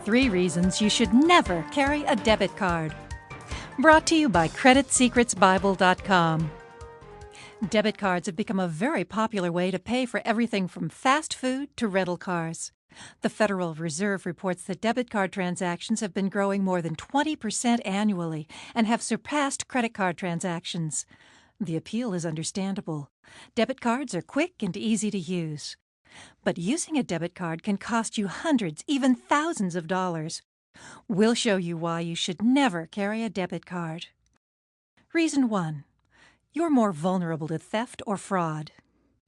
3 reasons you should never carry a debit card. Brought to you by CreditSecretsBible.com. Debit cards have become a very popular way to pay for everything from fast food to rental cars. The Federal Reserve reports that debit card transactions have been growing more than 20% annually and have surpassed credit card transactions. The appeal is understandable. Debit cards are quick and easy to use. But using a debit card can cost you hundreds, even thousands of dollars. We'll show you why you should never carry a debit card. Reason 1. You're more vulnerable to theft or fraud.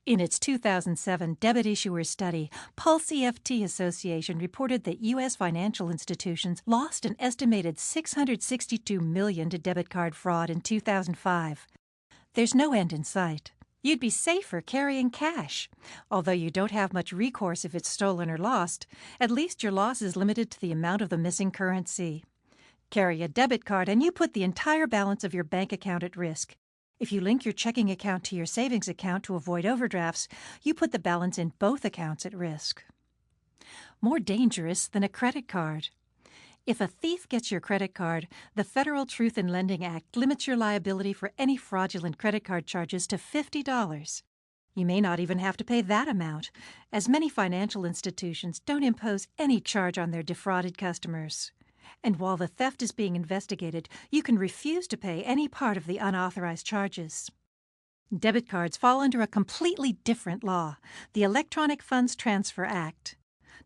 In its 2007 debit issuer study, Pulse EFT Association reported that U.S. financial institutions lost an estimated $662 million to debit card fraud in 2005. There's no end in sight. You'd be safer carrying cash. Although you don't have much recourse if it's stolen or lost, at least your loss is limited to the amount of the missing currency. Carry a debit card and you put the entire balance of your bank account at risk. If you link your checking account to your savings account to avoid overdrafts, you put the balance in both accounts at risk. More dangerous than a credit card. If a thief gets your credit card, the Federal Truth in Lending Act limits your liability for any fraudulent credit card charges to $50. You may not even have to pay that amount, as many financial institutions don't impose any charge on their defrauded customers. And while the theft is being investigated, you can refuse to pay any part of the unauthorized charges. Debit cards fall under a completely different law, the Electronic Funds Transfer Act.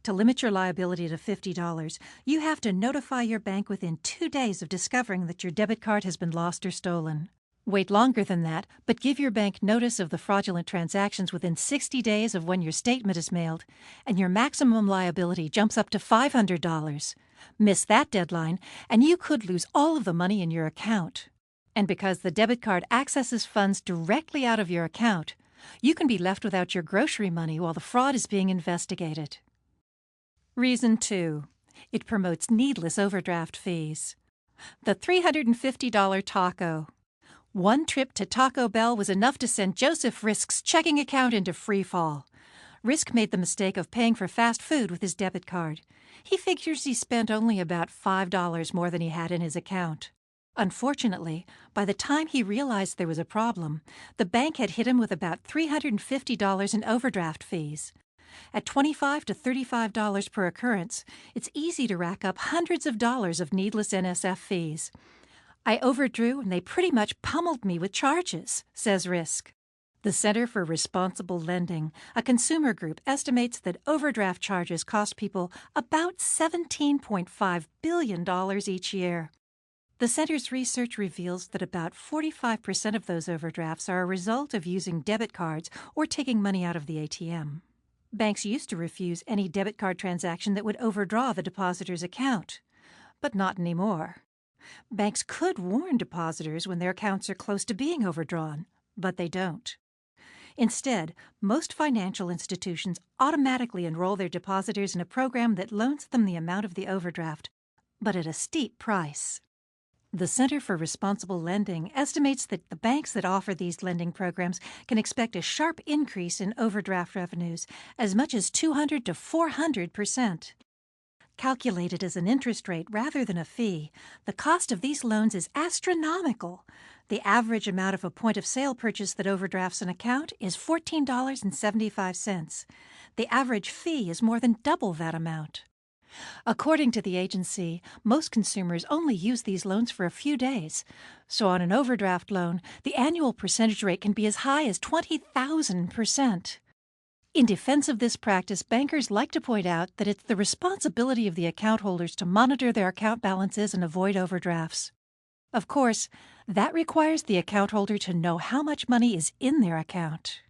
To limit your liability to $50, you have to notify your bank within 2 days of discovering that your debit card has been lost or stolen. Wait longer than that, but give your bank notice of the fraudulent transactions within 60 days of when your statement is mailed, and your maximum liability jumps up to $500. Miss that deadline, and you could lose all of the money in your account. And because the debit card accesses funds directly out of your account, you can be left without your grocery money while the fraud is being investigated. Reason 2. It promotes needless overdraft fees. The $350 taco. One trip to Taco Bell was enough to send Joseph Risk's checking account into free fall. Risk made the mistake of paying for fast food with his debit card. He figures he spent only about $5 more than he had in his account. Unfortunately, by the time he realized there was a problem, the bank had hit him with about $350 in overdraft fees. At $25 to $35 per occurrence, it's easy to rack up hundreds of dollars of needless NSF fees. I overdrew and they pretty much pummeled me with charges, says Risk. The Center for Responsible Lending, a consumer group, estimates that overdraft charges cost people about $17.5 billion each year. The center's research reveals that about 45% of those overdrafts are a result of using debit cards or taking money out of the ATM. Banks used to refuse any debit card transaction that would overdraw the depositor's account, but not anymore. Banks could warn depositors when their accounts are close to being overdrawn, but they don't. Instead, most financial institutions automatically enroll their depositors in a program that loans them the amount of the overdraft, but at a steep price. The Center for Responsible Lending estimates that the banks that offer these lending programs can expect a sharp increase in overdraft revenues, as much as 200 to 400%. Calculated as an interest rate rather than a fee, the cost of these loans is astronomical. The average amount of a point-of-sale purchase that overdrafts an account is $14.75. The average fee is more than double that amount. According to the agency, most consumers only use these loans for a few days. So on an overdraft loan, the annual percentage rate can be as high as 20,000%. In defense of this practice, bankers like to point out that it's the responsibility of the account holders to monitor their account balances and avoid overdrafts. Of course, that requires the account holder to know how much money is in their account.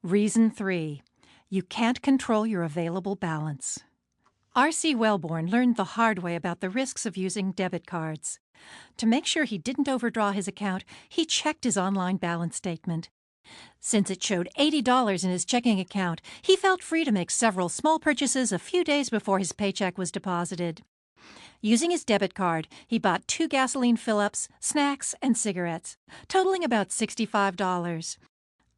Reason 3. You can't control your available balance. R.C. Wellborn learned the hard way about the risks of using debit cards. To make sure he didn't overdraw his account, he checked his online balance statement. Since it showed $80 in his checking account, he felt free to make several small purchases a few days before his paycheck was deposited. Using his debit card, he bought 2 gasoline fill-ups, snacks, and cigarettes, totaling about $65.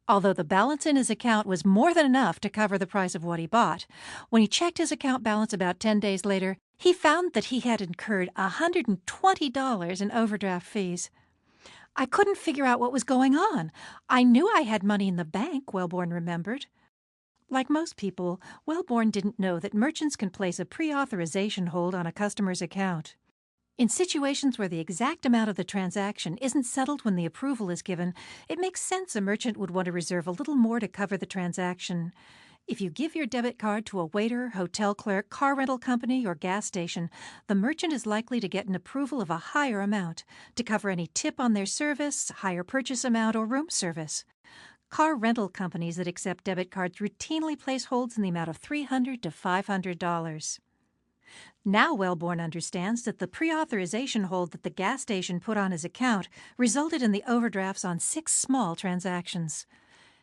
Although the balance in his account was more than enough to cover the price of what he bought, when he checked his account balance about 10 days later, he found that he had incurred $120 in overdraft fees. "I couldn't figure out what was going on. I knew I had money in the bank," Wellborn remembered. Like most people, Wellborn didn't know that merchants can place a pre-authorization hold on a customer's account. In situations where the exact amount of the transaction isn't settled when the approval is given, it makes sense a merchant would want to reserve a little more to cover the transaction. If you give your debit card to a waiter, hotel clerk, car rental company, or gas station, the merchant is likely to get an approval of a higher amount to cover any tip on their service, higher purchase amount, or room service. Car rental companies that accept debit cards routinely place holds in the amount of $300 to $500. Now Wellborn understands that the pre-authorization hold that the gas station put on his account resulted in the overdrafts on 6 small transactions.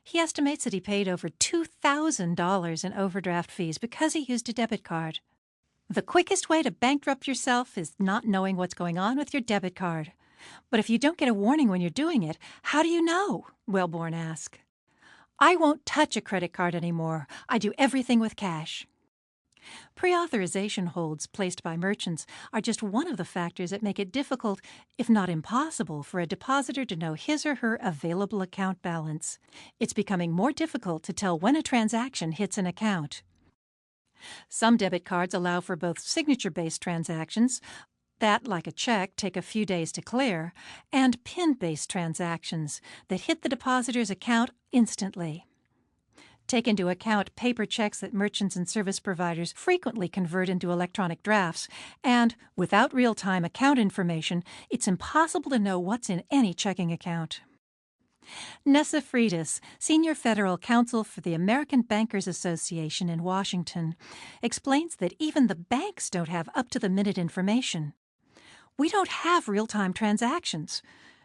He estimates that he paid over $2,000 in overdraft fees because he used a debit card. The quickest way to bankrupt yourself is not knowing what's going on with your debit card. But if you don't get a warning when you're doing it, how do you know? Wellborn asked. "I won't touch a credit card anymore. I do everything with cash." Pre-authorization holds placed by merchants are just one of the factors that make it difficult, if not impossible, for a depositor to know his or her available account balance. It's becoming more difficult to tell when a transaction hits an account. Some debit cards allow for both signature-based transactions that, like a check, take a few days to clear, and PIN-based transactions that hit the depositor's account instantly. Take into account paper checks that merchants and service providers frequently convert into electronic drafts, and without real-time account information, it's impossible to know what's in any checking account. Nessa Freitas, Senior Federal Counsel for the American Bankers Association in Washington, explains that even the banks don't have up-to-the-minute information. "We don't have real-time transactions.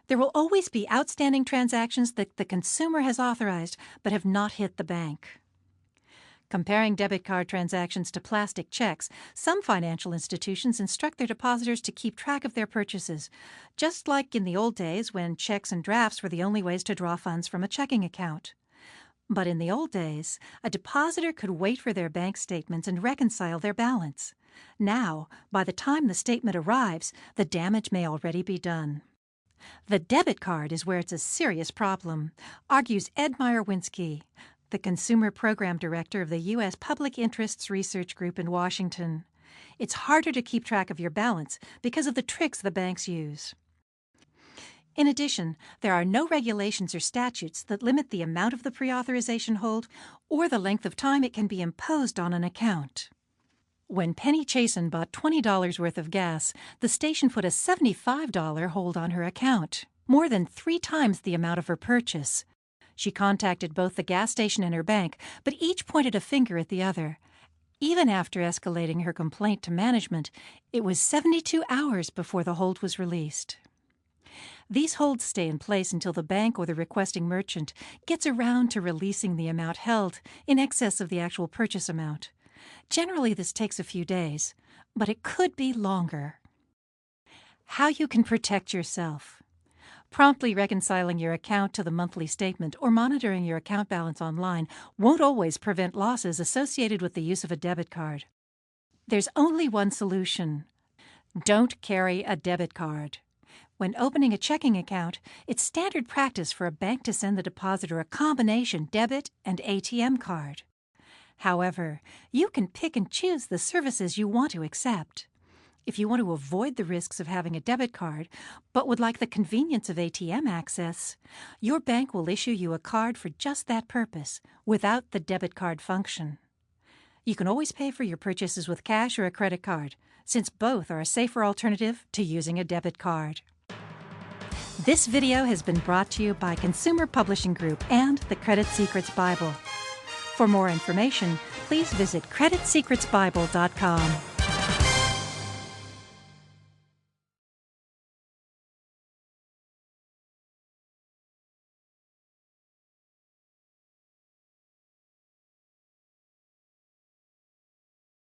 There will always be outstanding transactions that the consumer has authorized but have not hit the bank." Comparing debit card transactions to plastic checks, some financial institutions instruct their depositors to keep track of their purchases, just like in the old days when checks and drafts were the only ways to draw funds from a checking account. But in the old days, a depositor could wait for their bank statements and reconcile their balance. Now, by the time the statement arrives, the damage may already be done. The debit card is where it's a serious problem, argues Ed Meyer-Winsky, the Consumer Program Director of the U.S. Public Interests Research Group in Washington. It's harder to keep track of your balance because of the tricks the banks use. In addition, there are no regulations or statutes that limit the amount of the pre-authorization hold or the length of time it can be imposed on an account. When Penny Chasen bought $20 worth of gas, the station put a $75 hold on her account, more than 3 times the amount of her purchase. She contacted both the gas station and her bank, but each pointed a finger at the other. Even after escalating her complaint to management, it was 72 hours before the hold was released. These holds stay in place until the bank or the requesting merchant gets around to releasing the amount held in excess of the actual purchase amount. Generally, this takes a few days, but it could be longer. How you can protect yourself. Promptly reconciling your account to the monthly statement or monitoring your account balance online won't always prevent losses associated with the use of a debit card. There's only one solution. Don't carry a debit card. When opening a checking account, it's standard practice for a bank to send the depositor a combination debit and ATM card. However, you can pick and choose the services you want to accept. If you want to avoid the risks of having a debit card, but would like the convenience of ATM access, your bank will issue you a card for just that purpose, without the debit card function. You can always pay for your purchases with cash or a credit card, since both are a safer alternative to using a debit card. This video has been brought to you by Consumer Publishing Group and the Credit Secrets Bible. For more information, please visit creditsecretsbible.com.